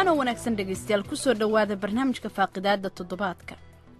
wacan oo wanaagsan dhegaystayaal ku soo dhowaada barnaamijka faaqidaada toddobaadka.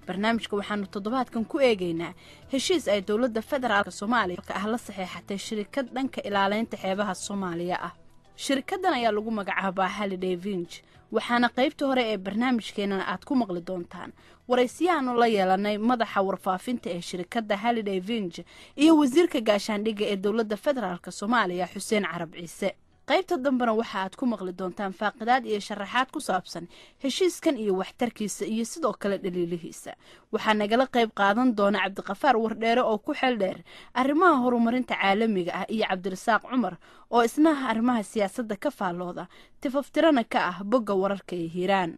barnaamijka waxaanu toddobaadkan ku eegaynaa heshiis ay dowladda federaalka Soomaaliya ah la saxeexatay shirkad dhanka ilaaleynta xeebaha Soomaaliya ah. shirkadan ayaa lagu magacaabaa Holiday Vinge, waxaana qaybta hore ee barnaamijkeena aad ku maqli doontaan waraysiyaanu la yeelanay madaxa warfaafinta ee shirkadda Holiday Vinge iyo wasiirka gaashaandhigga ee dowladda federaalka Soomaaliya Xuseen Carab Ciise. qaybta dambana waxa aad ku maqli doontaan faaqidaad iyo sharaxaad ku saabsan heshiiskan iyo waxtarkiisa iyo sidoo kale dhaliilihiisa. waxaa nagala qayb qaadan doona Cabdiqafaar Wardheere oo ku xeel dheer arrimaha horumarinta caalamiga ah iyo Cabdirasaaq Cumar oo isna arrimaha siyaasadda ka faalooda tifaftirana ka ah bogga wararka ee Hiiraan.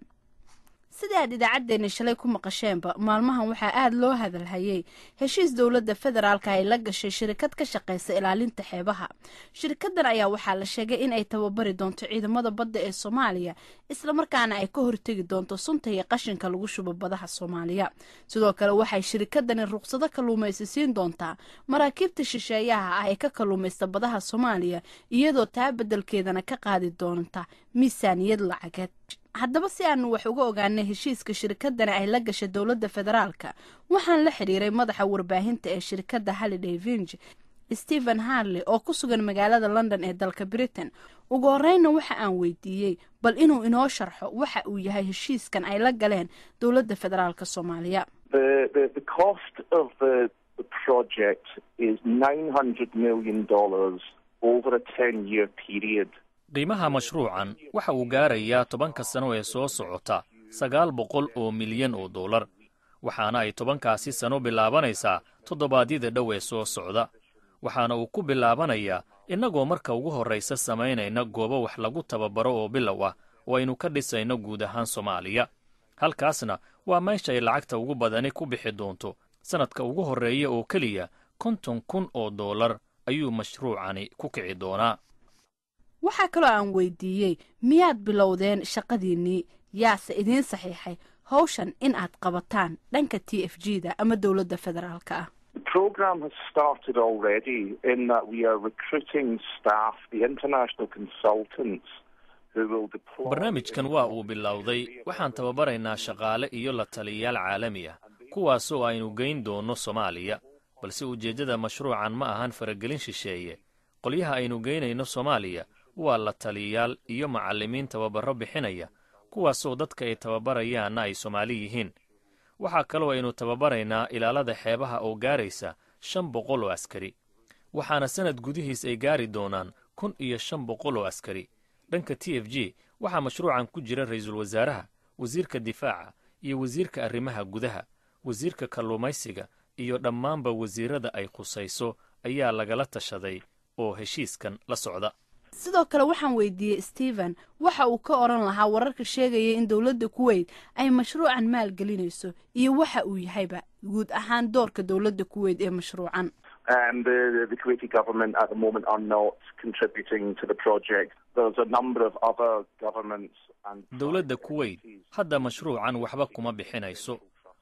sidaad idaacadeena shalay ku maqasheenba maalmahan waxaa aad loo hadalhayay heshiis dowladda federaalka ay la gashay shirkad ka shaqeysa ilaalinta xeebaha. shirkadan ayaa waxaa la sheegay in ay tababari doonto ciidamada badda ee Soomaaliya isla markaana ay ka hortagi doonto sunta iyo qashinka lagu shubo badaha Soomaaliya. sidoo kale waxay shirkadani ruqsado kalluumaysi siin doontaa maraakiibta shisheeyaha ah ee ka kalluumaysta badaha Soomaaliya iyadoo taa bedelkeedana ka qaadi doonta miisaaniyad lacageed. haddaba si aanu wax uga ogaanay heshiiska shirkadana ay la gashay dowladda federaalka waxaan la xiriiray madaxa warbaahinta ee shirkadda Holiday Vinge Stephen Harley oo ku sugan magaalada London ee dalka Britain. ugu horreynna waxa aan weydiiyey bal inuu inoo sharxo waxa uu yahay heshiiskan ay la galeen dowladda federaalka Soomaaliya. The cost of the project is $900 million over a 10-year period. qiimaha mashruucan waxa uu gaarayaa 10 sano ee soo socota $900 milyan, waxaana ay 10kaasi sano bilaabanaysaa toddobaadyada dhow ee soo socda. waxaana uu ku bilaabanayaa innagoo marka ugu horreysa samaynayna goobo wax lagu tababaro oo bilow ah oo aynu ka dhisayno guud ahaan Soomaaliya. halkaasna waa meesha ay lacagta ugu badani ku bixi doonto. sanadka ugu horreeya oo keliya $50,000 ayuu mashruucani ku kici doonaa. waxaa kaloo aan weydiiyey miyaad bilowdeen shaqadiinnii yaase idiin saxiixay hawshan in aad qabataan dhanka TFG-da ama dowladda federaalka ah. The program has started already in that we are recruiting staff, the international consultants who will deploy. barnaamijkan waa uu bilowday. waxaan tababaraynaa shaqaale iyo la taliyayaal caalami ah kuwaasoo aynu geyn doono Soomaaliya, balse ujeeddada mashruucan ma ahan faragelin shisheeye. qolyaha aynu geynayno Soomaaliya waa la taliyayaal iyo macallimiin tababaro bixinaya kuwaasoo dadka ay tababarayaanna ay Soomaali yihiin. waxaa kaloo aynu tababaraynaa ilaalada xeebaha oo gaaraysa 500 oo askari, waxaana sanad gudihiis ay gaari doonaan 1,500 oo askari. dhanka TFG waxaa mashruucan ku jira ra'iisul wasaaraha, wasiirka difaaca iyo wasiirka arrimaha gudaha, wasiirka kalluumaysiga iyo dhammaanba wasiirada ay khusayso ayaa lagala tashaday oo heshiiskan la socda. sidoo kale waxaan weydiiyey Stephen waxa uu ka oran lahaa wararka sheegaya in dowladda Kuwait ay mashruucan maalgelinayso iyo waxa uu yahayba guud ahaan doorka dowladda Kuwait ee mashruucan. The Kuwaiti government at the moment are not contributing to the project. There's a number of other governments and dowladda Kuwait hadda mashruucan waxba kuma bixinayso.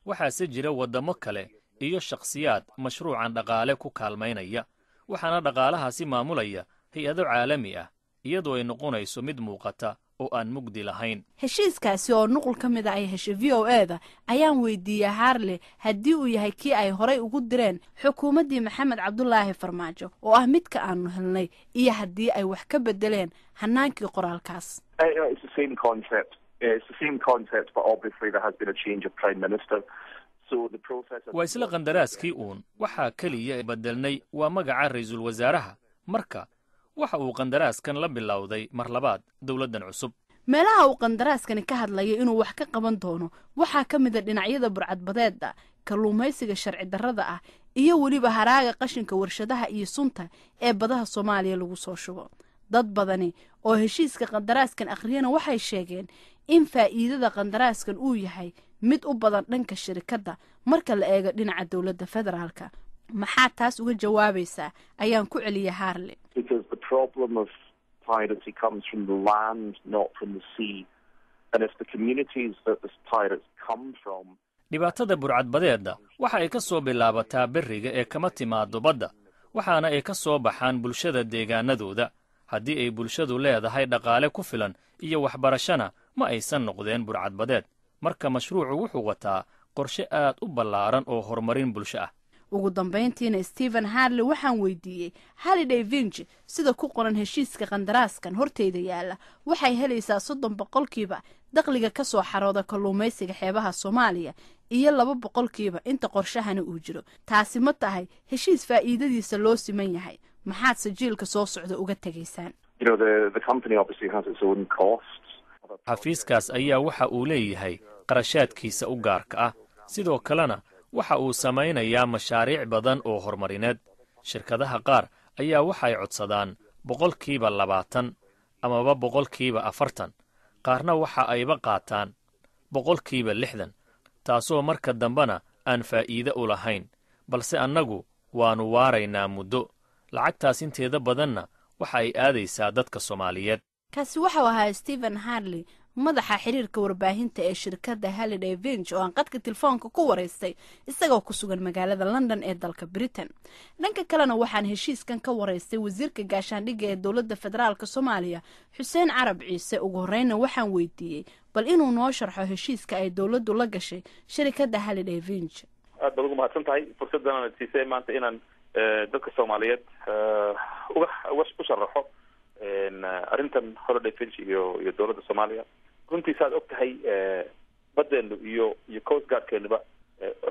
waxaase jira wadamo kale iyo shakhsiyaad mashruucan dhaqaale ku kaalmaynaya, waxaana dhaqaalahaasi maamulaya hay-ado caalami ah iyadoo ay noqonayso mid muuqata oo aan mugdi lahayn. heshiiskaasi oo nuqul ka mid ah ay heshay VOA-da ayaan weydiiyey Harley haddii uu yahay kii ay horay ugu direen xukuumaddii Maxamed Cabdulaahi Farmaajo oo ah midka aanu helnay iyo haddii ay wax ka bedeleen hanaankii qoraalkaas. It's the same concept. It's the same concept, but obviously there has been a change of prime minister. So the process waa isla qandaraaskii waxaa kaliya bedelnay waa magaca ra'iisul wasaaraha. marka waxa uu qandaraaskan la bilowday mar labaad dowladdan cusub. meelaha uu qandaraaskani ka hadlayay inuu wax ka qaban doono waxaa ka mid ah dhinacyada burcadbadeedda, kalluumaysiga sharci darrada ah iyo weliba haraaga qashinka warshadaha iyo sunta ee badaha Soomaaliya lagu soo shubo. dad badani oo heshiiska qandaraaskan akhriyana waxay sheegeen in faa'iidada qandaraaskan uu yahay mid u badan dhanka shirkadda marka la eego dhinaca dowladda federaalka. maxaa taas uga jawaabaysaa ayaan ku celiyay Harley. Because the problem of piracy comes from the land, not from the sea. And if the communities that the pirates come from... dhibaatada burcadbadeedda waxa ay ka soo bilaabataa beriga ee kama timaado badda, waxaana ay ka soo baxaan bulshada deegaanadooda. haddii ay bulshadu leedahay dhaqaale ku filan iyo waxbarashana ma aysan noqdeen burcadbadeed marka mashruucu wuxuu wataa qorshe aad u ballaaran oo horumarin bulsho ah. ugu dambayntiina Stephen Harley waxaan weydiiyey Holiday Vinge sida ku qoran heshiiska qandaraaskan horteeda yaala waxay helaysaa 30% dakhliga ka soo xarooda kalluumaysiga xeebaha Soomaaliya iyo 2% inta qorshahana uu jiro. taasi ma tahay heshiis faa'iidadiisa loo siman yahay? maxaad sajiilka soo socda uga tagaysaan? The company obviously has its own costs. xafiiskaas ayaa waxa uu leeyahay qarashaadkiisa u gaarka ah, sidoo kalena waxa uu samaynayaa mashaariic badan oo horumarineed. shirkadaha qaar ayaa waxay codsadaan 20% amaba 40%, qaarna waxa ayba qaataan 60%, taasoo marka dambena aan faa'iido u lahayn, balse annagu waanu waaraynaa muddo. lacagtaas inteeda badanna waxa ay aadaysaa dadka Soomaaliyeed. kaasi waxau ahaa Stephen Harley, madaxa xiriirka warbaahinta ee shirkadda Holiday Vinge oo aan qadka telefoonka ku wareystay isagoo ku sugan magaalada London ee dalka Britain. dhanka kalena waxaan heshiiskan ka wareystay wasiirka gaashaandhigga ee dowladda federaalka Soomaaliya Xuseen Carab Ciise. ugu horreynna waxaan weydiiyey bal inuu noo sharxo heshiiska ay dowladdu la gashay shirkadda Holiday Vinge. aad baad ugu mahadsantahay fursaddan siisay maanta inaan dadka Soomaaliyeed u sharaxo arrintan Holiday Vinge iyo dowladda Soomaaliya. runtii saad ogtahay badeenu iyo coast guardkeeniba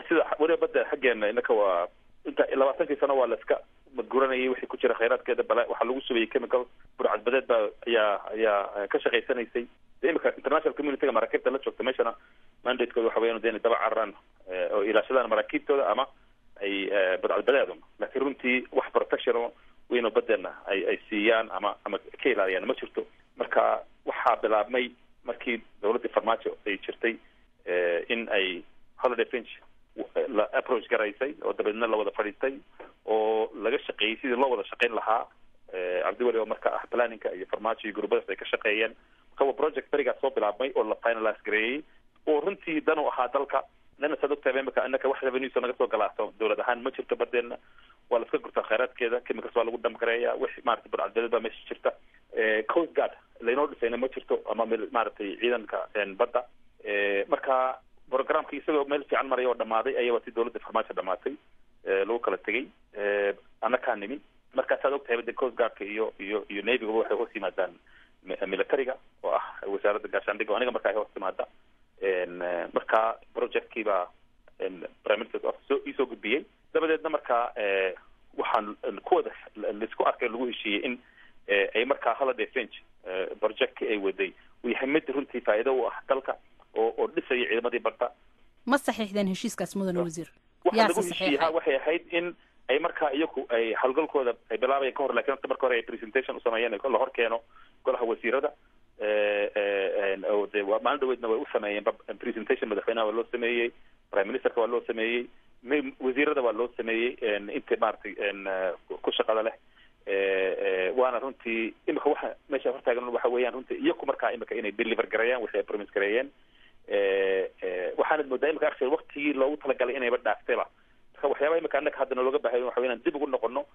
sida weliba badda xaggeena innaka waa inta 20 sano waa la iska madguranayay wixii ku jira kheyraadkeeda waxaa lagu subiyey chemical burcadbadeed baa ayaa ka shaqaysanaysay. imika international community-ga maraakiibta la joogta meeshana mandate-kooda waxa weeyaan inay daba cararaan oo ilaashadaan maraakiibtooda ama ay burcadbadeedun, laakiin runtii wax protection weyn oo badeena ay siiyaan ama ka ilaaliyaan ma jirto. marka waxaa bilaabmay markii dowladda farmaajo ay jirtay in ay Holiday Vinge la approach garaysay oo dabeedna la wada fadhiistay oo laga shaqeeyey sidii loo wada shaqayn lahaa. cabdiweli oo marka ah planninga iyo farmaajo iyo gruubadaas ay ka shaqeeyeen. marka project berigaas soo bilaabmay oo la finalize gareeyey oo runtii dan u ahaa dalka. lana saad ogtahay imika annaka wax revenues naga soo galaaso dowlad ahaan ma jirto badeena, waa la iska gurtaa kheyraadkeeda, chemicals waa lagu damgareeyaa, wixii maaragtay burcadbadeed baa meesha jirta. coast guard laynoo dhisayna ma jirto ama maaragtay ciidanka badda. marka programkii isagoo meel fiican maraya oo dhammaaday ayaa waati dowladda farmaajo dhamaatay lagu kala tegey. annakaa nimi markaasaad ogtahay de coast guardka iyo navy-ga waxay hoos yimaadaan militariga oo ah wasaaradda gaashaandhigga oo aniga markaa ay hoos timaada. marka projectkiibaa prime minister's office isoo gudbiyey. dabadeedna markaa waxaan kuwada laisku arkay lagu heshiiyey in ay markaa Holiday Vinge projectkii ay waday uu yahay mid runtii faa'iido u ah dalka oo dhisaya ciidamadii badda. ma saxiixdeen heshiiskaas mudane wasiir? waxaa lagu heshiiyey waxay ahayd in ay markaa iyagu ay hawlgalkooda ay bilaabayeen ka hor, laakiin marka hore ay presentation u sameeyeen la hor keeno golaha wasiirada. oo de maalin dhaweydna way u sameeyeen presentation, madaxweynaha waa loo sameeyey, prime ministerka waa loo sameeyey, wasiirada waa loo sameeyey inta maaragtay ku shaqada leh. waana runtii imika waxa meesha hortaagan waxa weeyaan runtii iyagu markaa imika inay deliver gareeyaan wixii ay promise gareeyeen. waxaanad moodaa imika actually waqtigii loogu talagalay inayba dhaaftayba. marka waxyaabaha imika annaka haddana looga baahay waxa weeyaan dib ugu noqono.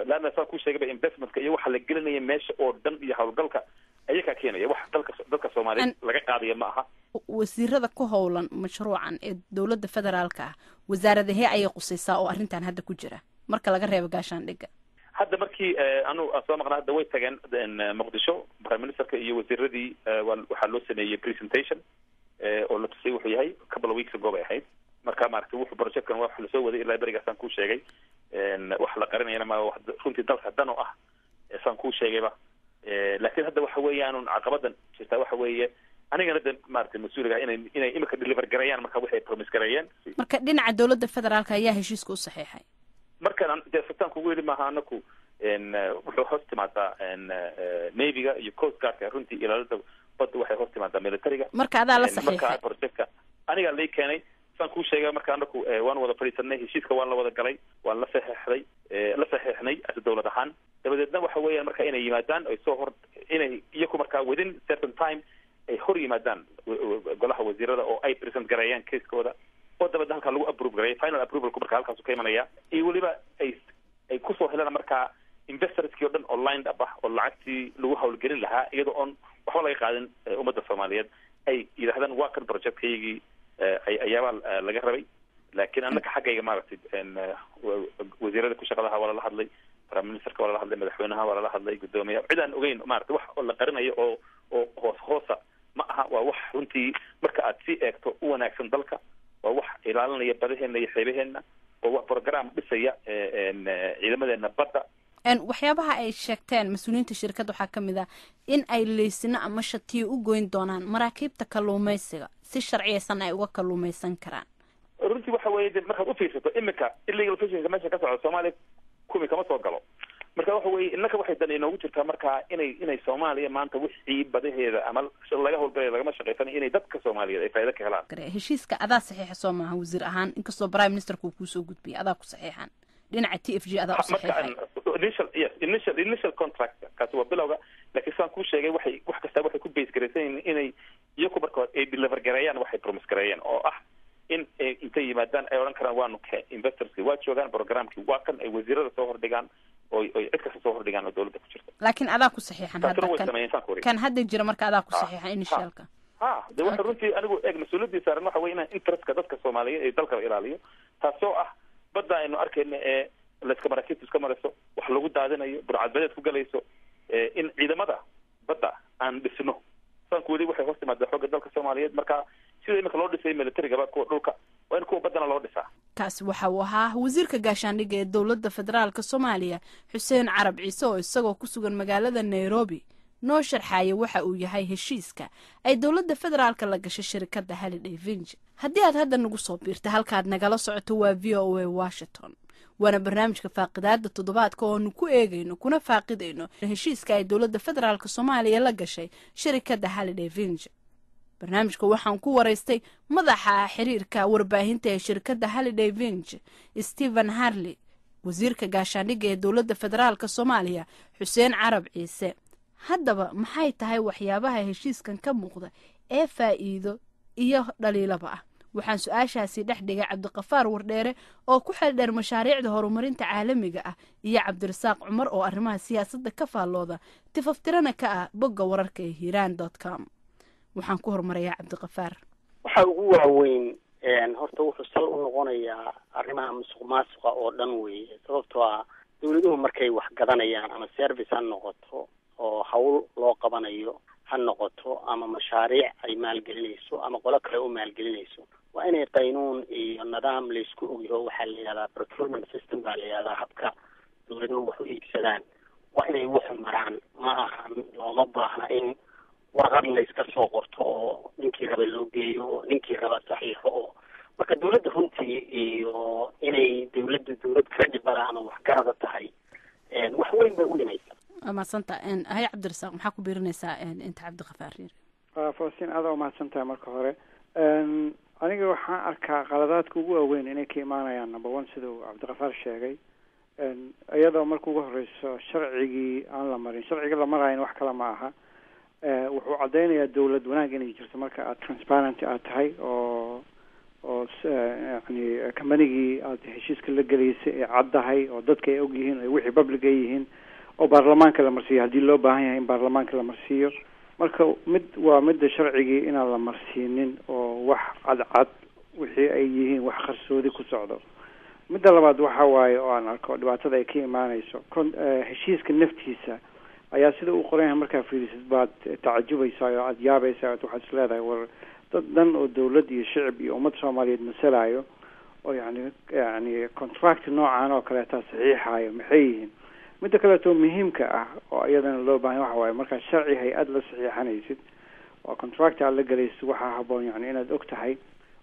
laana saan ku sheegayba investmentka iyo waxa la gelinaya meesha oo dhan iyo hawlgalka ayagaa keenaya wax dalka Soomaaliyeed laga qaadayo ma aha. wasiirada ku howlan mashruucan ee dowladda federaalka ah wasaaradahee ayay qusaysaa oo arrintan hadda ku jira marka laga reebo gaashaandhigga? hadda markii anu soo maqnaa hadda way tageen Muqdisho, prime ministerka iyo wasiiradii waxaa loo sameeyey presentation oo la tusay wuxuu yahay couple of weeks ago bay ahayd. marka maaragtay wuxuu projectkan wax la soo waday ilaa berigaasaan kuu sheegay. wax la qarinayana ma runtii dalka dan oo ah saan kuu sheegayba. laakiin hadda waxa weeyaan caqabadan jirta waxa weeye anigana de maaragtay mas-uuliga inay imika deliver gareeyaan marka waxay promise gareeyeen. marka dhinaca dowladda federaalka ayaa heshiiska u saxiixay. markaan dee sabtaan kugu yidhi maaha anaku wuxuu hoos timaadaa navy-ga iyo coast guardka runtii ilaalada badda waxay hoos timaadaa militariga. marka adaa la saxiixay? marka projectka anigaa lay keenay saan kuu sheegay. marka anaku waan wada fadhiisanay, heshiiska waan la wada galay, waan la saxiixnay as dowlad ahaan. dabadeedna waxa weeyaan marka inay yimaadaan ay soo hor inay iyaku markaa within certain time ay hor yimaadaan golaha wasiirada oo ay present gareeyaan case-kooda oo dabadeedna halkaa lagu approve gareeya. final approvalku marka halkaasu ka imanaya iyo weliba ay kusoo helaan markaa investorskii oo dhan oo lined up ah oo lacagtii lagu hawlgelin lahaa iyadoo oon waxba laga qaadin ummadda soomaaliyeed ay yidhahdaan waa kan projectkaygii ayaabaa laga rabay laakiin annaka xaggayga maaragtay wasiirada ku shaqadaha waa lala hadlay prime ministerka waa lala hadlay madaxweynaha waa lala hadlay guddoomiyaha cid aan ogeyn maaragtay wax oo la qarinayo oo hoosa ma aha waa wax runtii marka aad sii eegto u wanaagsan dalka waa wax ilaalinaya badaheena iyo xeebaheena waa wax program dhisaya ciidamadeena badda waxyaabaha ay sheegteen mas-uuliyiinta shirkadda waxaa ka mid ah in ay leysino ama shatiyo u goyn doonaan maraakiibta kalluumaysiga si sharciyaysan ay uga kalluumaysan karaan runtii waxa weeye markaad u fiirsato iminka illegal fishingka meesha ka socda soomaaliya kumi kama soo galo marka waxa weeye innaka waxay dan inoogu jirtaa markaa inay soomaaliya maanta wixii badaheeda ama laga howlgalaya lagama shaqaysanayo inay dadka soomaaliyeed ay faa'iido ka helaan heshiiska adaa saxiixa soo maaha wasiir ahaan inkastoo prime ministerka uu kuusoo gudbiyay adaa ku saxiixan dhinaca TFG adaa u saxiixay initial contract kaasi waa bilowga laakiin saan kuu sheegay wax kasta waxay ku base garaysan inay iyaku marka ay deliver gareeyaan waxay promise gareeyeen oo ah in intay yimaadaan ay odhan karaan waanu investorski waa joogaan programkii waa kan ay wasiirada soo hordhigaan oo cid kasta soo hordhigaan oo dawladda ku jirta laakiin adaa ku saxiixan hadda kan hadda jira marka adaa ku saxiixan initialka de waxa runtii anigu eeg mas-uuliyadii saaran waxa weye inaan interestka dadka soomaaliyeed ee dalka la ilaaliyo taasoo ah badda aynu arkayna ee layska maraakiibta iska marayso wax lagu daadinayo burcadbadeed ku galayso in ciidamada badda aan dhisno sanku weli waxay hoos timaada xoogga dalka soomaaliyeed marka sida imika loo dhisay militarigaba kuwa dhulka waa in kuwa baddana loo dhisaa kaasi waxa uu ahaa wasiirka gaashaandhigga ee dowladda federaalka soomaaliya xuseen carab ciise oo isagoo ku sugan magaalada nairobi noo sharxaaya waxa uu yahay heshiiska ay dowladda federaalka la gashay shirkadda Holiday Vinge haddii aad hadda nagu soo biirta halkaad nagala socoto waa VOA Washington waana barnaamijka faaqidaada toddobaadka oo aanu ku eegayno kuna faaqidayno heshiiska ay dowladda federaalka soomaaliya la gashay shirkadda Holiday Vinge barnaamijka waxaan ku waraystay madaxa xiriirka warbaahinta ee shirkadda Holiday Vinge Stephen Harley wasiirka gaashaandhigga ee dowladda federaalka soomaaliya xuseen carab ciise haddaba maxay tahay waxyaabaha heshiiskan ka muuqda ee faa'iido iyo dhaliilaba ah waxaan su-aashaasi dhex dhigay cabdiqafaar wardheere oo ku xeeldheer mashaariicda horumarinta caalamiga ah iyo cabdirasaaq cumar oo arrimaha siyaasadda ka faallooda tifaftirana ka ah bogga wararka ee hiiraan.com waxaan ku hormarayaa cabdiqafaar waxa ugu waaweyn horta wuxuu sal u noqonayaa arrimaha musuq maasuqa oo dhan weeye sababtoo ah dawladuhu markay wax gadanayaan ama service ha noqoto oo hawl loo qabanayo ha noqoto ama mashaariic ay maalgelinayso ama qolo kale u maalgelinayso waa inay qaynuun iyo nidaam laysku ogyaho waxaa la yidhahdaa procurement system baa la yidhahdaa habka dawladuhu wax u iibsadaan waa inay wuxu maraan ma aha looma baahna in warqad layska soo qorto oo ninkii raba loo geeyo ninkii raba saxiixo oo marka dawladda runtii iyo inay dawlad credible ama waxgarada tahay wax weyn bay u dhimaysa maasanta hay cabdirasaaq maxaa ku biirinaysaa inta cabdiqafaar fasin aada umahadsantahay marka hore aniga waxaan arkaa qaladaadka ugu waaweyn inay ka imaanayaan number one sida uu cabdiqafaar sheegay iyadoo marka ugu horeyso sharcigii aan la marin sharciga la marayn wax kale ma aha wuxuu caddaynayaa dawlad wanaag inay jirto marka aad transparent aad tahay oo yani combanigii aad heshiiska la gelaysay ee caddahay oo dadka ay og yihiin oo wixii public ay yihiin oo baarlamaanka la marsiiyo haddii loo baahan yahay in baarlamaanka la marsiiyo marka waa midda sharcigii inaan la marsiinin oo wax cadcad wixii ay yihiin wax qarsoodi ku socdo midda labaad waxa waaye oo aan arko dhibaatada ay ka imaanayso heshiiska naftiisa ayaa sida u qoran yahay markaa fiirisid baad tacajubaysaa oo aada yaabaysaa waxaad is leedahay war dad dhan oo dawlad iyo shicib iyo ummad soomaaliyeed masalayo oo yani contract noocan oo kaleetaa saxiixayo maxay yihiin midda kaleeto muhiimka ah oo iyadana loo baahan waxa waaye markaa sharci hay-ad la saxiixanaysid oo contract aad la galaysid waxaa haboon yani inaad og tahay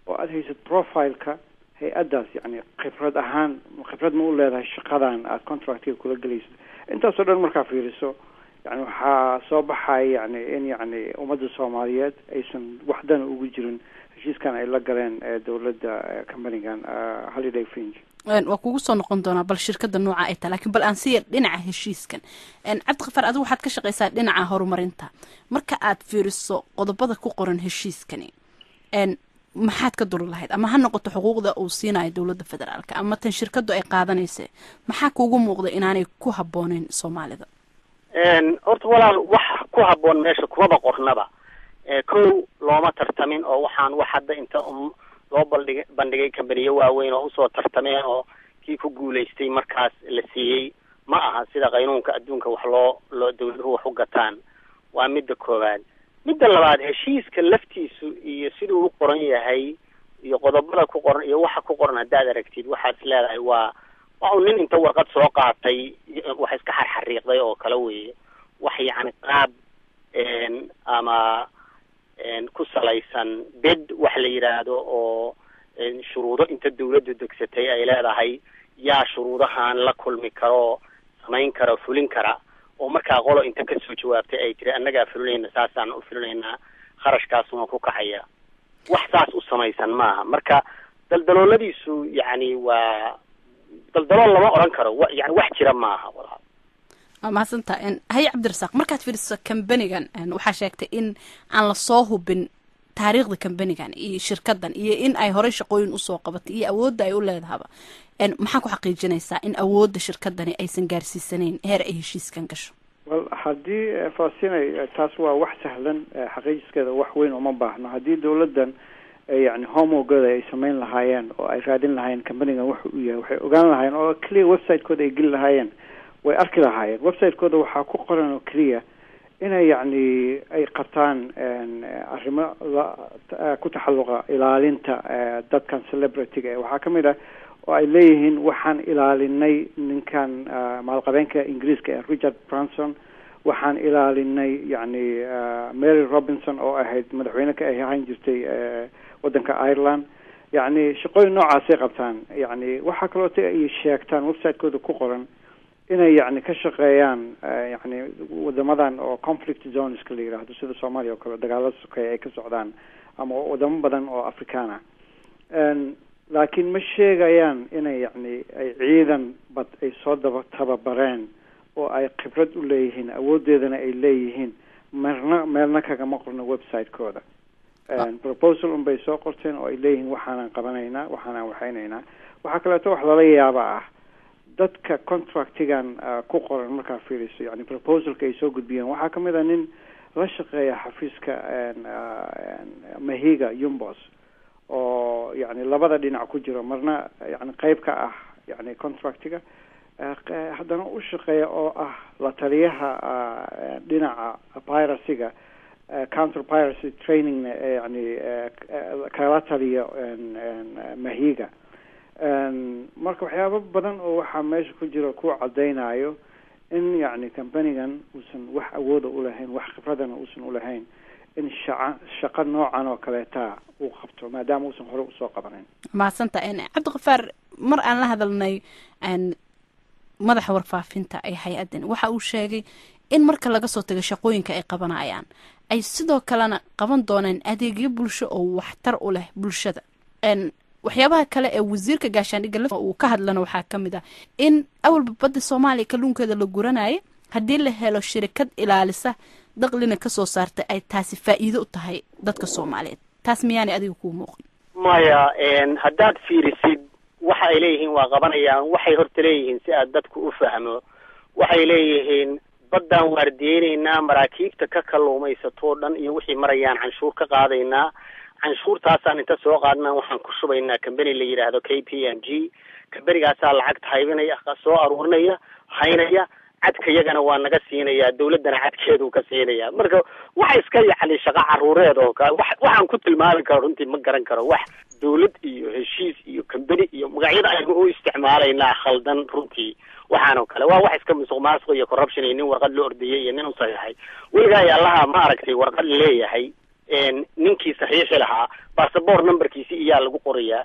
oo aada haysid profileka hay-addaas yani khibrad ma u leedahay shaqadan aada contractiga kula gelaysid intaasoo dhan markaa fiiriso yani waxaa soo baxay yani in yani ummadda soomaaliyeed aysan waxdana ugu jirin heshiiskan ay la galeen dawladda companigan Holiday Vinge waa kugu soo noqon doonaa bal shirkadda nooca ay tahay laakiin bal aan siiya dhinaca heshiiskan cabdiqafaar adigu waxaad ka shaqaysaa dhinaca horumarinta marka aad fiiriso qodobada ku qoran heshiiskani maxaad ka duri lahayd ama ha noqoto xuquuqda uu siinayo dowladda federaalka ama tan shirkaddu ay qaadanaysa maxaa kuugu muuqda inaanay ku habbooneyn soomaalida horta walaal wax ku ku habboon meesha kumaba qornaba kow looma tartamin oo waxaan wax hadda inta loo bandhigay kambaniyo waaweyn oo usoo tartameen oo kii ku guulaystay markaas la siiyey ma aha sida qaynuunka adduunka wax loo dawladuhu wax u gataan. waa midda koowaad. midda labaad, heshiiska laftiisu iyo siduu u qoran yahay iyo qodobada ku qoran iyo waxa ku qoran haddaad aragtid waxaad leedahay waa uu nin inta warqad soo qaatay wax iska xarxariiqday oo kale weeye. wax yacni qaab ama ku salaysan bed wax la yidhaahdo oo shuruudo inta dawladdu degsatay ay leedahay yaa shuruudahan la kulmi karo, samayn kara, fulin kara, oo markaa qolo inta kasoo jawaabtay ay tiri annagaa fulinayna, saasaan u fulinaynaa, kharashkaasuna ku kacaya. wax saas u samaysan maaha. marka daldalooladiisu yacni waa daldalool lama odhan karo, yani wax jira maaha. walaal mahadsantaa. haye cabdirasaaq, markaad fiiriso kambanigan waxaa sheegtay in aan lasoo hubin taariikhda kambanigan iyo shirkadan iyo in ay horey shaqooyin usoo qabatay iyo awoodda ay u leedahaba. maxaa ku xaqiijinaysaa in awoodda shirkadani aysan gaarsiisanayn heer ay heshiiskan gasho? wal haddii faasinay taas waa wax sahlan, xaqiijiskeeda wax weyn uma baahno. haddii dawladdan yani homogada ay samayn lahaayeen oo ay raadin lahaayeen kambanigan wuxu u yahay, waxay ogaan lahaayeen oo keliya website-kooda ay geli lahaayeen, way arki lahaayeen. website-kooda waxaa ku qoran oo keliya inay yacni ay qabtaan arrimo ku taxalluqa ilaalinta dadkan celebrity-ga. waxaa ka mid ah oo ay leeyihiin waxaan ilaalinay ninkan maalqabeenka ingiriiska ee Richard Branson, waxaan ilaalinay yacni Mary Robinson oo ahayd madaxweyne ka ahaan jirtay waddanka Ireland. yacni shaqooyin noocaasay qabtaan. yacni waxaa kaloo ay sheegtaan website-kooda ku qoran inay yacni ka shaqeeyaan yacni wadamadan oo conflict zoneska la yidhaahdo, sida Soomaaliya oo kale dagaalada sokeeye ay ka socdaan, ama wadamo badan oo Afrikaan ah. laakiin ma sheegayaan inay yacni ay ciidan bad ay soo tababareen oo ay khibrad u leeyihiin, awoodeedana ay leeyihiin. meelna kagama qorno website-kooda. proposal unbay soo qorteen oo ay leeyihiin waxaanan qabanaynaa, waxaanan waxaynaynaa. waxaa kaleeto wax lala yaaba ah dadka contractigan ku qoran markaa fiiriso, yani proposalka ay soo gudbiyeen. waxaa ka mid a nin la shaqeeya xafiiska Mahiga Yumbos oo yani labada dhinac ku jiro, marna yani qayb ka ah yani contractiga, haddana u shaqeeya oo ah la taliyaha dhinaca piracy-ga, counter piracy training yani kala taliya Mahiga. marka waxyaabo badan oo waxaa meesha ku jira ku cadaynayo in yacni kambanigan uusan wax awooda u lahayn, wax khibradana uusan u lahayn in shaqo noocan oo kaleeta uu qabto, maadaama uusan hore usoo qabanayn. mahadsantaa. cabdiqafaar, mar aan la hadalnay madaxa warfaafinta ee hay-addan waxa uu sheegay in marka laga soo tago shaqooyinka ay qabanayaan ay sidoo kalena qaban doonaan adeegyo bulsho oo waxtar u leh bulshada. waxyaabaha kale ee wasiirka gaashaandhigga uu ka hadlana waxaa ka mid ah in awalba badda Soomaaliya kalluunkeeda la guranayo, haddii la helo shirkad ilaalisa daklina ka soo saartay ay taasi faa'iido u tahay dadka Soomaaliyeed. taas miyaanay adiga kuu muuqin? maya, haddaad fiirisid waxa ay leeyihiin waa qabanayaan. waxay horta leeyihiin si aad dadku u fahmo, waxay leeyihiin baddaan waardiyeynaynaa, maraakiibta ka kalluumaysatoo dhan iyo wixii marayaan canshuur ka qaadaynaa. canshuurtaasaan inta soo qaadnaa waxaan ku shubaynaa kambani la yidhaahdo KPMG. kambanigaasaa lacagta haybinaya, soo aruurinaya, haynaya, cadka iyagana waa naga siinaya, dawladdana cadkeeduu ka siinaya. marka waxa iska yacni shaqo caruureed oo kale waxaan ku tilmaami karo runtii ma garan karo. wax dawlad iyo heshiis iyo kambani iyo magacyada aynu u isticmaalaynaa khaldan runtii. waxaanoo kale waa wax iska musuq maasuq iyo corruption iyo nin warqad la ordiyey iyo nin u saxiixay. weligaa iyo allaha ma aragtay warqad leeyahay ninkii saxiixi lahaa basaboor numberkiisi iyaa lagu qorayaa,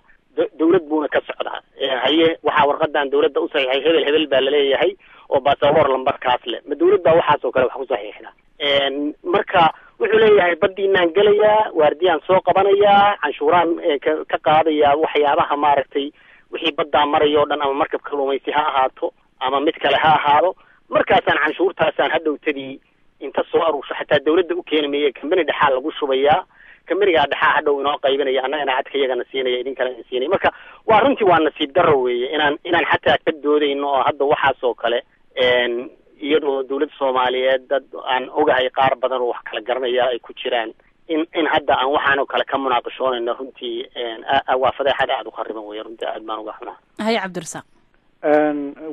dawlad buuna ka socdaa. haye waxaa warqadan dawladda u saxiixay hebel baa laleeyahay oo basaboor lambarkaas leh. ma dawlad baa waxaas oo kale wax ku saxiixda? marka wuxuu leeyahay baddiinaan gelayaa, waardiyaan soo qabanayaa, canshuuraan ka qaadayaa waxyaabaha maaragtay wixii baddaa maraya o dhan, ama markab kalluumaysi ha ahaato ama mid kale ha ahaado. markaasaan canshuurtaasaan hadhowtadii inta soo aruursho xataa dawladda u keeni maye, kambani dhexaa lagu shubayaa. kambanigaa dhexaa hadhow inoo qaybinaya, annagana cadka iyagana siinaya, idinkalena siinaya. marka waa runtii waa nasiib darro weeye inaan xataa ka doodayno oo hadda waxaas oo kale iyadoo dawladda soomaaliyeed dad aan ogahay qaar badan oo wax kala garanaya ay ku jiraan in hadda aan waxaanoo kale ka munaaqashoonayno runtii waa fadeexad aada u khariban weya runtii aad baan uga xunaa. haye cabdirasaaq.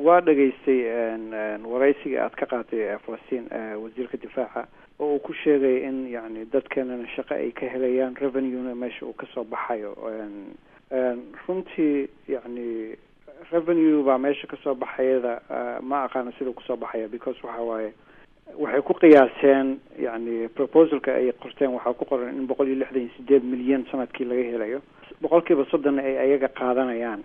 waa dhegaystay waraysiga aad ka qaatay falastiin wasiirka difaaca oo uu ku sheegay in yani dadkeenana shaqo ay ka helayaan revenue-na meesha uu kasoo baxayo. runtii yani revenue baa meesha kasoo baxayada ma aqaana sida kusoo baxaya because waxa waaye waxay ku qiyaaseen yani proposalka ay qorteen waxaa ku qoran in 168 milyan sanadkii laga helayo 30% ay ayaga qaadanayaan.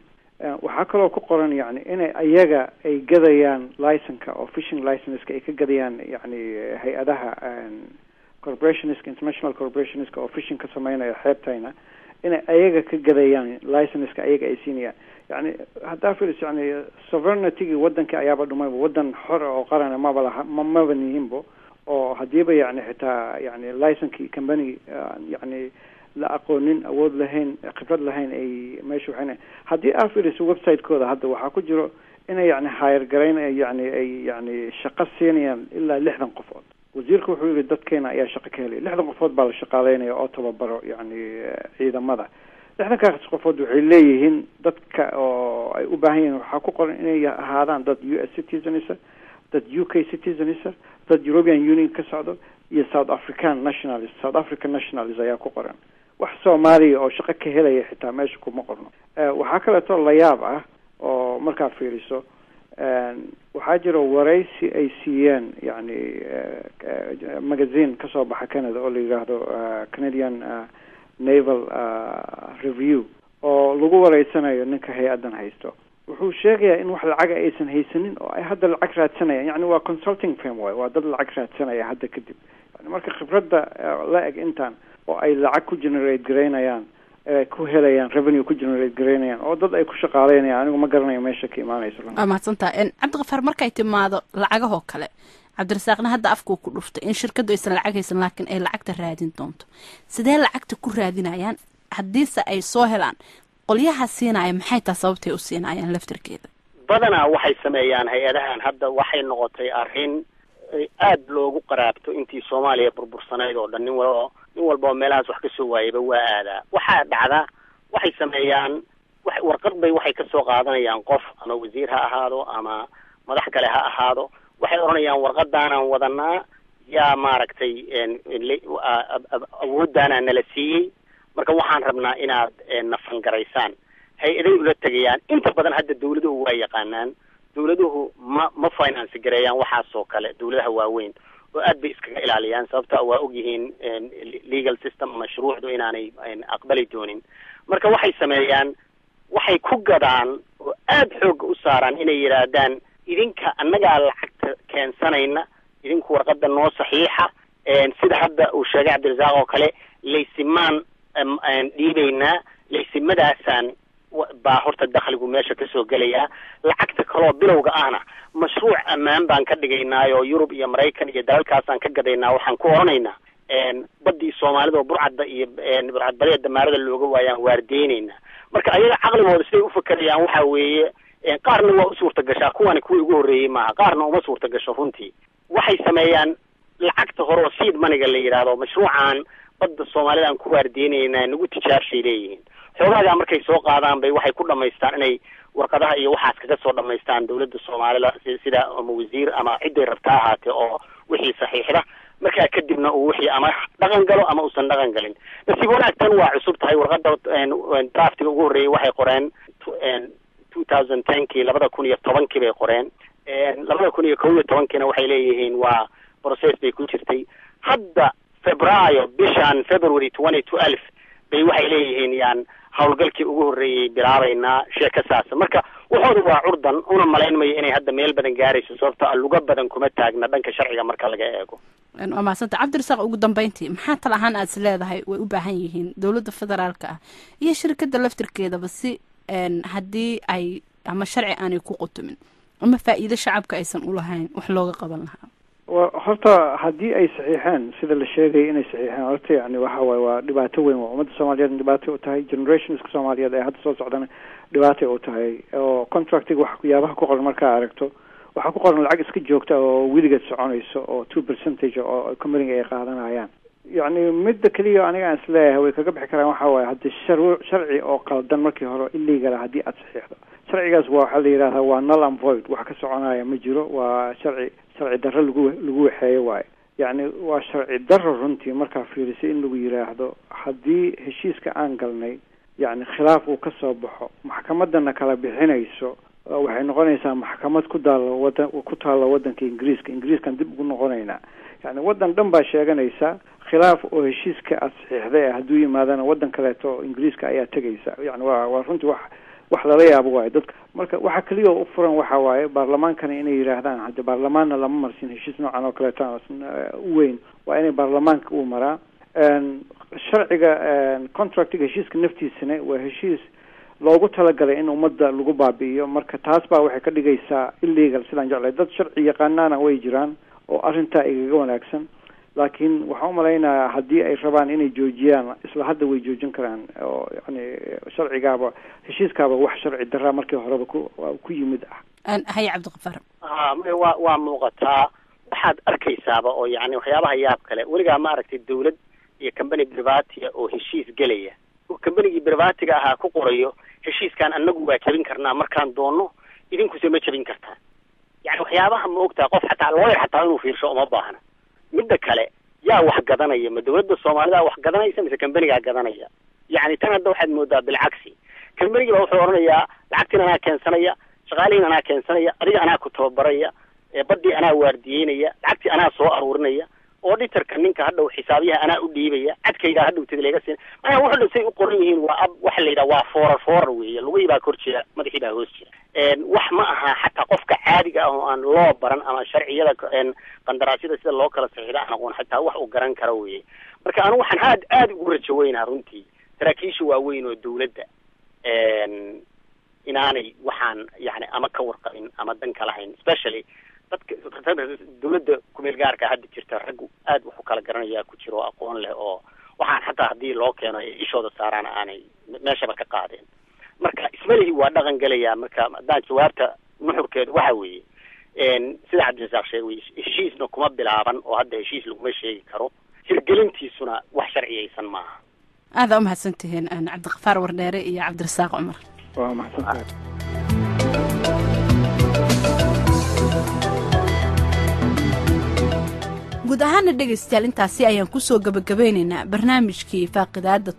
waxaa kaloo ku qoran yani inay ayaga ay gadayaan licenka oo fishing licenska ay ka gadayaan yani hay-adaha corporationska international corporationska oo fishing ka sameynaya xeebtayna inay ayaga ka gadayaan licenska ayaga ay siinayaan. yani haddaa filis yani sovereignty wadanka ayaaba dhumayba wadan xor oo qaran maba nihinbo oo hadiiba yani xitaa yani licenki company yani la aqoonin awood lahayn khibrad lahayn ay meesha waxayna haddii aa fiiriso website-kooda hadda waxaa ku jiro inay yani hire garayn yani ay yani shaqo siinayaan ilaa 60 qofood. wasiirka wuxuu yidhi dadkeena ayaa shaqo ka helay 60 qofood baa la shaqaaleynaya oo tababaro yani ciidamada. 60 qofood waxay leeyihiin dadka oo ay u baahan yihiin waxaa ku qoran inay ahaadaan dad US citizens, dad UK citizens, dad European Union ka socdo iyo South African nationalists ayaa ku qoran. wax Soomaaliya oo shaqo ka helaya xitaa meesha kuma qorno. waxaa kaleeto la yaab ah oo markaa fiiriso waxaa jira waraysi ay siiyeen yani magazine kasoo baxa Canada oo la yiraahdo Canadian Naval Review oo lagu wareysanayo ninka hay-adan haysto. wuxuu sheegayaa in wax lacag aysan haysanin oo ay hadda lacag raadsanayaan yani waa consulting firm waa dad lacag raadsanaya hadda kadib yani marka khibradda la eg intaan oo ay lacag ku generate garaynayaan ku helayaan revenue ku generate garaynayaan oo dad ay ku shaqaaleynayaan anigu ma garanayo meesha ka imaanayso. mahadsantahay cabdiqafaar markay timaado lacagahoo kale cabdirasaaqna hadda afkuu ku dhuftay in shirkaddu aysan lacag haysan laakiin ay lacagta raadin doonto. sidee lacagta ku raadinayaan haddiise ay soo helaan qolyaha siinaya maxay taa sababtay u siinayaan laftirkeeda? badanaa waxay sameeyaan hay-adahan hadda waxay noqotay arrin aad loogu qaraabto intii Soomaaliya burbursanayd oo dhan nin walba meelahaas wax ka soo waayayba waa aadaa. waxaa dhacda waxay sameeyaan warqad bay waxay ka soo qaadanayaan qof ama wasiir ha ahaado ama madax kale ha ahaado waxay oranayaan warqadaanaan wadanaa yaa maaragtay awooddaanaa nala siiyey marka waxaan rabnaa inaad nafangaraysaan. hay-aday ula tegayaan inta badan hadda dawladuhu waa yaqaanaan. dawladuhu ma finance gareeyaan waxaasoo kale dawladaha waaweyn oo aad bay iskaga ilaaliyaan sababta waa ogyihiin legal system ama shuruucdu inaanay aqbali doonin. marka waxay sameeyaan waxay ku gadaan oo aad xoog u saaraan inay yiraahdaan idinka annagaa lacagta keensanayna idinku warqada noo saxiixa sida hadda uu sheegay Cabdirasaaq oo kale laysimaan dhiibaynaa laysimadaasaan baa horta dakhligu meesha ka soo gelaya. lacagta kaloo bilowga ahna mashruuc ammaan baan ka dhigaynaayo Yurub iyo Mareykan iyo dalalkaasaan ka gadaynaa waxaan ku oranaynaa badii Soomaalida oo burcadda iyo burcadbadeed damaarada looga waayaan waardeynayna. marka ayaga caqligooda siday u fakarayaan waxa weeye qaarna waa u suurta gashaa kuwani kuwii ugu horreeyay maaha qaarna uma suurta gasho runtii. waxay sameeyaan lacagta hore oo seed money-ga la yiraahdo mashruucan badda Soomaalida aan ku waardeynayna nagu tijaabshay leeyihiin. xoogaaga markay soo qaadaan bay waxay ku dhamaystaan inay warqadaha iyo waxaas kaga soo dhamaystaan dawladda Soomaalida sida ama wasiir ama ciday rabtaa ahaatee oo wixii saxiixda markaa kadibna uu wixii ama dhaqan galo ama uusan dhaqan galin. nasiib wanaagtan waa cusub tahay warqada draftiga ugu horreeyay waxay qoreen 2010kii 2010kii bay qoreen 2011kiina waxay leeyihiin waa process bay ku jirtay. hadda February 2012 bay waxay leeyihiin yaan hawlgalkii ugu horreeyay bilaabaynaa sheekasaas. marka wuxuu waa curdan una malaynmayo inay hadda meel badan gaarayso sababta luga badan kuma taagna dhanka sharciga marka laga eego. maasanta Cabdirasaaq ugu dambeyntii maxaa tal ahaan aad leedahay way u baahan yihiin dawladda federaalka ah iyo shirkadda laftirkeedaba si haddii ay ama sharci aanay ku qotomin ama faa'iido shacabka aysan u lahayn wax looga qaban lahaa? horta haddii ay saxiixeen sida la sheegay inay saxiixeen horta yani waxa waaye waa dhibaato weyn waa ummadda Soomaaliyeed dhibaato u tahay generationska Soomaaliyeed ee hadda soo socdana dhibaato u tahay oo contractiga wax kuyaabaha ku qoran markaa aragto waxaa ku qoran lacag iska joogta oo weligeed soconayso oo 2% oo company ay qaadanayaan. يعني midda kaliya aniga aan isleeyahay way kaga bixi karaan waxa waaye hadii sharci oo qaldan markii hore illegal hadii aad saxiixdo sharcigaas waxa la yiraahdaa waa null and void wax ka soconaya ma jiro waa sharci darro lagu waxeeyo waaye يعني waa sharci darro runtii marka fiirisay in lagu yiraahdo hadii heshiiska aan galnay يعني khilaaf uu ka soo baxo maxkamadana kala bixinayso waxay noqonaysaa maxkamad ku taalo wadanka Ingiriiska dib ugu noqonayna يعني wadan dhan baa sheeganaysa khilaaf oo heshiiska asxiixday haduu yimaadana wadan kale oo Ingiriiska ayaa tagaysa يعني waa runtii wax la yaabo waay dadka marka waxa kaliya oo furan waxa waaye baarlamaankan inay yiraahdaan hadda baarlamaanna lama marsin heshiis noocan oo kale weyn waa inay baarlamaanka u maraa sharciga contractiga heshiiska naftiisana waa heshiis loogu talagalay in ummadda lagu baabi'iyo marka taas baa waxay ka dhigaysaa illegal sidaan jeclay dad sharci yaqaanaana way jiraan oo arinta igaga wanaagsan laakiin waxaan u maleynayaa haddii ay rabaan inay joojiyaan isla hadda way joojin karaan oo yani sharcigaaba heshiiskaaba wax sharci darra markii horeba ku yimid hay Cabdiqafaar waa muuqataa waxaad arkaysaaba oo yani waxyaabaha yaab kale weligaa ma aragtay dawlad iyo company private oo heshiis galaya oo company private ahaa ku qorayo heshiiskan anagu waa jabin karnaa markaan doono idinku soo ma jabin kartaa يعني waxyaabaha ma ogtaa qof xataa lawyer xataa inuu fiirsho uma baahna midda kale yaa wax gadanaya ma dawladda Soomaalida wax gadanaysa mise company-ga gadanaya يعني tan hadda waxaad moodaa bilcagsi company-ga wuxuu oranayaa lacagtina anaa keensanaya shaqaalihiina anaa keensanaya adiga anaa ku tababaraya badii anaa waardiyeynaya lacagtii anaa soo aruurinaya auditorka ninka hadda xisaabiyaha anaa u dhiibaya cadkayga hadda tidleega siin ma wuxuu dhisay u qoran yihiin waa wax la yiraahdo waa forar weeye lagu iibaa kor jira madaxii baa hoos jira wax ma aha xataa qofka caadiga ah oo aan loo baran ama sharciyada qandaraasyada sida loo kala saxiixdo aan aqoon xataa wax uu garan karo weeye marka anu waxaan aad ugu rajaweynaa runtii saraakiisha waaweyn oo dawladda inaanay waxaan yani ama ka warqabin ama dan ka lahayn especially dadka dawladda ku meel gaarka hadda jirta rag aad wax kala garanaya ku jiro aqoon leh oo waxaan xataa hadii loo keeno ishooda saaraan aanay meeshaba ka qaadeen marka ismalihi waa dhaqan galaya marka hadaan jawaabta nuxurkeedu waxa weeye sida Cabdisaaq sheegay heshiisna kuma bilaaban oo hadda heshiis laguma sheegi karo hirgelintiisuna wax sharciyeysan maaha aad u mahadsantihiin Cabdiqafaar Wardheere iyo Cabdirasaaq Cumar waa mahadsantahay guud ahaan dhegeystayaal intaasi ayaan ku soo gabagabeynaynaa barnaamijkii faaqidaada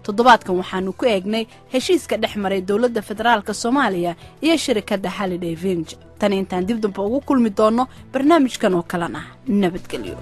toddobaadkan waxaanu ku eegnay heshiiska dhex maray dowladda federaalka Soomaaliya iyo shirkadda Holiday Vinge tan intaan dib dambe ugu kulmi doono barnaamijkan oo kalena nabadgelyo